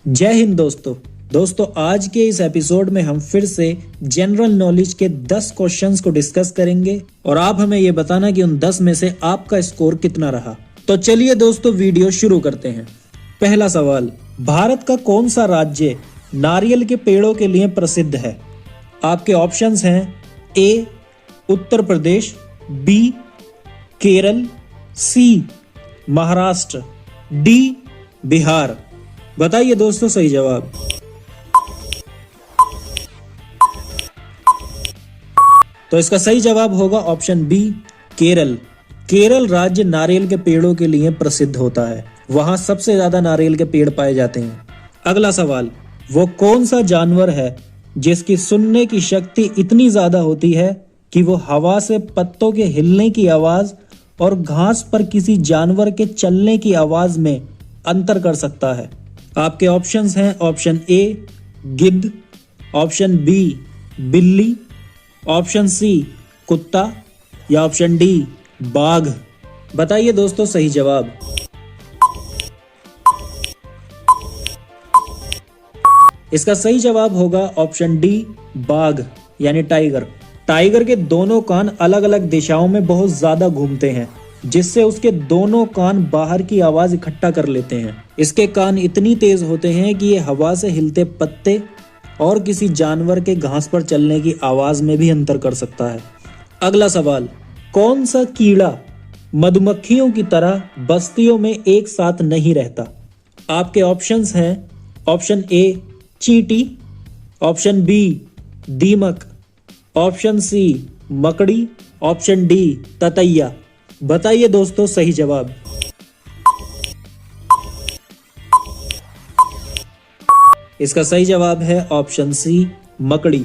जय हिंद दोस्तों आज के इस एपिसोड में हम फिर से जनरल नॉलेज के 10 क्वेश्चंस को डिस्कस करेंगे और आप हमें ये बताना कि उन 10 में से आपका स्कोर कितना रहा। तो चलिए दोस्तों वीडियो शुरू करते हैं। पहला सवाल, भारत का कौन सा राज्य नारियल के पेड़ों के लिए प्रसिद्ध है? आपके ऑप्शंस हैं ए उत्तर प्रदेश, बी केरल, सी महाराष्ट्र, डी बिहार। बताइए दोस्तों सही जवाब। तो इसका सही जवाब होगा ऑप्शन बी केरल। केरल राज्य नारियल के पेड़ों के लिए प्रसिद्ध होता है, वहां सबसे ज्यादा नारियल के पेड़ पाए जाते हैं। अगला सवाल, वो कौन सा जानवर है जिसकी सुनने की शक्ति इतनी ज्यादा होती है कि वो हवा से पत्तों के हिलने की आवाज और घास पर किसी जानवर के चलने की आवाज में अंतर कर सकता है? आपके ऑप्शंस हैं ऑप्शन ए गिद्ध, ऑप्शन बी बिल्ली, ऑप्शन सी कुत्ता या ऑप्शन डी बाघ। बताइए दोस्तों सही जवाब। इसका सही जवाब होगा ऑप्शन डी बाघ यानी टाइगर। टाइगर के दोनों कान अलग अलग दिशाओं में बहुत ज्यादा घूमते हैं, जिससे उसके दोनों कान बाहर की आवाज इकट्ठा कर लेते हैं। इसके कान इतनी तेज होते हैं कि ये हवा से हिलते पत्ते और किसी जानवर के घास पर चलने की आवाज में भी अंतर कर सकता है। अगला सवाल, कौन सा कीड़ा मधुमक्खियों की तरह बस्तियों में एक साथ नहीं रहता? आपके ऑप्शंस हैं ऑप्शन ए चींटी, ऑप्शन बी दीमक, ऑप्शन सी मकड़ी, ऑप्शन डी ततैया। बताइए दोस्तों सही जवाब। इसका सही जवाब है ऑप्शन सी मकड़ी।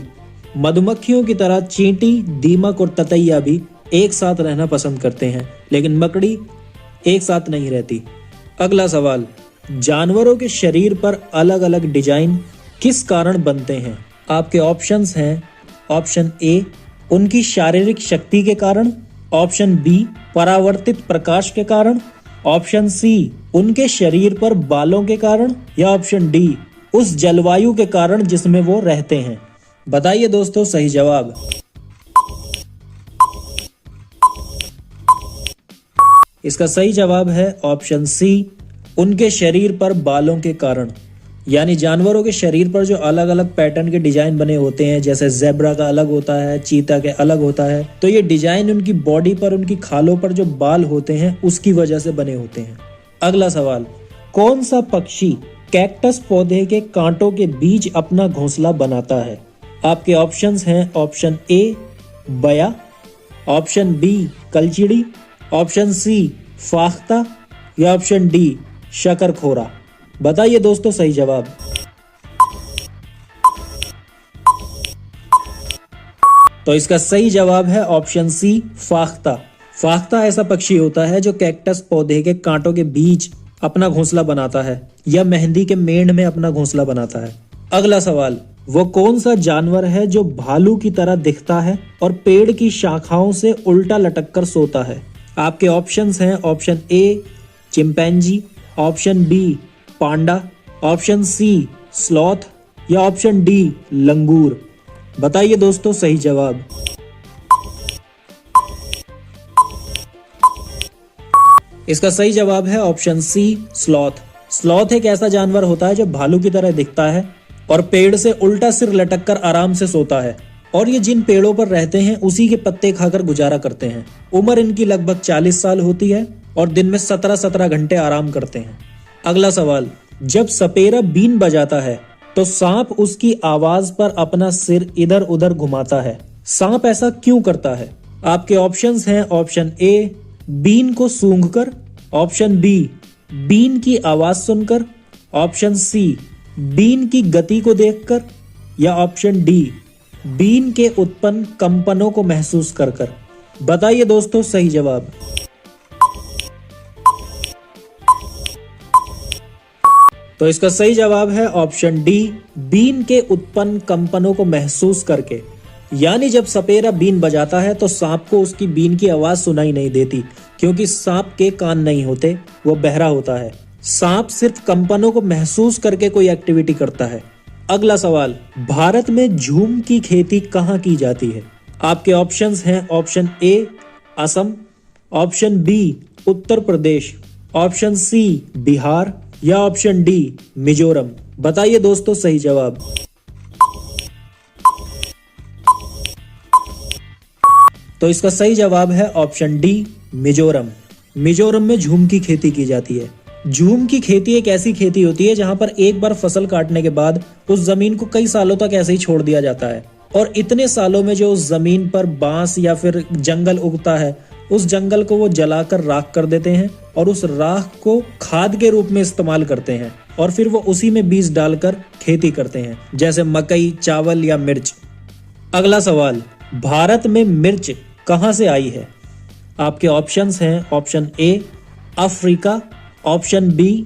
मधुमक्खियों की तरह चींटी, दीमक और ततैया भी एक साथ रहना पसंद करते हैं, लेकिन मकड़ी एक साथ नहीं रहती। अगला सवाल, जानवरों के शरीर पर अलग अलग डिजाइन किस कारण बनते हैं? आपके ऑप्शंस हैं ऑप्शन ए उनकी शारीरिक शक्ति के कारण, ऑप्शन बी परावर्तित प्रकाश के कारण, ऑप्शन सी उनके शरीर पर बालों के कारण या ऑप्शन डी उस जलवायु के कारण जिसमें वो रहते हैं। बताइए दोस्तों सही जवाब। इसका सही जवाब है ऑप्शन सी उनके शरीर पर बालों के कारण। यानी जानवरों के शरीर पर जो अलग अलग पैटर्न के डिजाइन बने होते हैं, जैसे जेब्रा का अलग होता है, चीता के अलग होता है, तो ये डिजाइन उनकी बॉडी पर, उनकी खालों पर जो बाल होते हैं उसकी वजह से बने होते हैं। अगला सवाल, कौन सा पक्षी कैक्टस पौधे के कांटों के बीच अपना घोंसला बनाता है? आपके ऑप्शंस हैं ऑप्शन ए बया, ऑप्शन बी कलचिड़ी, ऑप्शन सी फाख्ता या ऑप्शन डी शकरखोरा। बताइए दोस्तों सही जवाब। तो इसका सही जवाब है ऑप्शन सी फाख्ता। फाख्ता ऐसा पक्षी होता है जो कैक्टस पौधे के कांटों के बीच अपना घोंसला बनाता है या मेहंदी के मेंढ में अपना घोंसला बनाता है। अगला सवाल, वो कौन सा जानवर है जो भालू की तरह दिखता है और पेड़ की शाखाओं से उल्टा लटक कर सोता है? आपके ऑप्शंस हैं option A chimpanzee, option B panda, option C sloth या ऑप्शन डी लंगूर। बताइए दोस्तों सही जवाब। इसका सही जवाब है ऑप्शन सी स्लॉथ। स्लॉथ एक ऐसा जानवर होता है जो भालू की तरह दिखता है और पेड़ से उल्टा सिर लटक कर आराम से सोता है, और ये जिन पेड़ों पर रहते हैं उसी के पत्ते खाकर गुजारा करते हैं। उम्र इनकी लगभग 40 साल होती है और दिन में 17-17 घंटे आराम करते हैं। अगला सवाल, जब सपेरा बीन बजाता है तो सांप उसकी आवाज पर अपना सिर इधर उधर घुमाता है। सांप ऐसा क्यों करता है? आपके ऑप्शंस हैं ऑप्शन ए बीन को सूंघकर, ऑप्शन बी बीन की आवाज सुनकर, ऑप्शन सी बीन की गति को देखकर या ऑप्शन डी बीन के उत्पन्न कंपनों को महसूस कर। बताइए दोस्तों सही जवाब। तो इसका सही जवाब है ऑप्शन डी बीन के उत्पन्न कंपनों को महसूस करके। यानी जब सपेरा बीन बजाता है तो सांप को उसकी बीन की आवाज सुनाई नहीं देती, क्योंकि सांप के कान नहीं होते, वो बहरा होता है। सांप सिर्फ कंपनों को महसूस करके कोई एक्टिविटी करता है। अगला सवाल, भारत में झूम की खेती कहाँ की जाती है? आपके ऑप्शंस हैं option A Assam, option B Uttar Pradesh, option C Bihar या ऑप्शन डी मिजोरम। बताइए दोस्तों सही जवाब। तो इसका सही जवाब है ऑप्शन डी मिजोरम। मिजोरम में झूम की खेती की जाती है। झूम की खेती एक ऐसी खेती होती है जहां पर एक बार फसल काटने के बाद उस जमीन को कई सालों तक ऐसे ही छोड़ दिया जाता है और इतने सालों में जो उस जमीन पर बांस या फिर जंगल उगता है उस जंगल को वो जलाकर राख कर देते हैं और उस राख को खाद के रूप में इस्तेमाल करते हैं और फिर वो उसी में बीज डालकर खेती करते हैं, जैसे मकई, चावल या मिर्च। अगला सवाल, भारत में मिर्च कहां से आई है? आपके ऑप्शंस हैं option A Africa, option B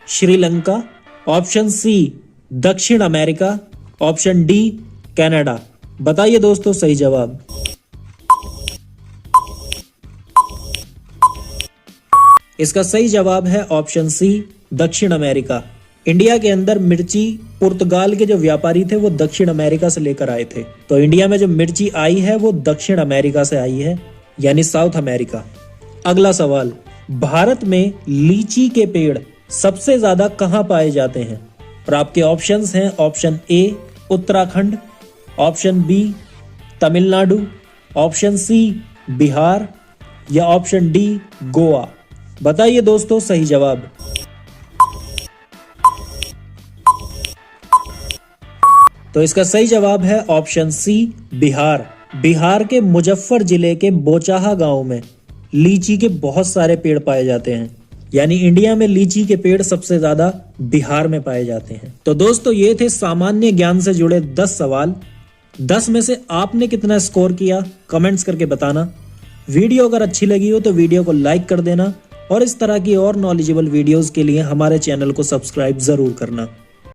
Sri Lanka, option C दक्षिण अमेरिका, ऑप्शन डी कनाडा। बताइए दोस्तों सही जवाब। इसका सही जवाब है ऑप्शन सी दक्षिण अमेरिका। इंडिया के अंदर मिर्ची पुर्तगाल के जो व्यापारी थे वो दक्षिण अमेरिका से लेकर आए थे, तो इंडिया में जो मिर्ची आई है वो दक्षिण अमेरिका से आई है, यानी साउथ अमेरिका। अगला सवाल, भारत में लीची के पेड़ सबसे ज्यादा कहां पाए जाते हैं? और आपके ऑप्शंस हैं option A Uttarakhand, option B Tamil Nadu, option C Bihar या ऑप्शन डी गोवा। बताइए दोस्तों सही जवाब। तो इसका सही जवाब है ऑप्शन सी बिहार। बिहार के मुजफ्फर जिले के बोचाहा गांव में लीची के बहुत सारे पेड़ पाए जाते हैं, यानी इंडिया में लीची के पेड़ सबसे ज्यादा बिहार में पाए जाते हैं। तो दोस्तों ये थे सामान्य ज्ञान से जुड़े 10 सवाल। 10 में से आपने कितना स्कोर किया कमेंट्स करके बताना। वीडियो अगर अच्छी लगी हो तो वीडियो को लाइक कर देना और इस तरह की और नॉलेजेबल वीडियोस के लिए हमारे चैनल को सब्सक्राइब जरूर करना।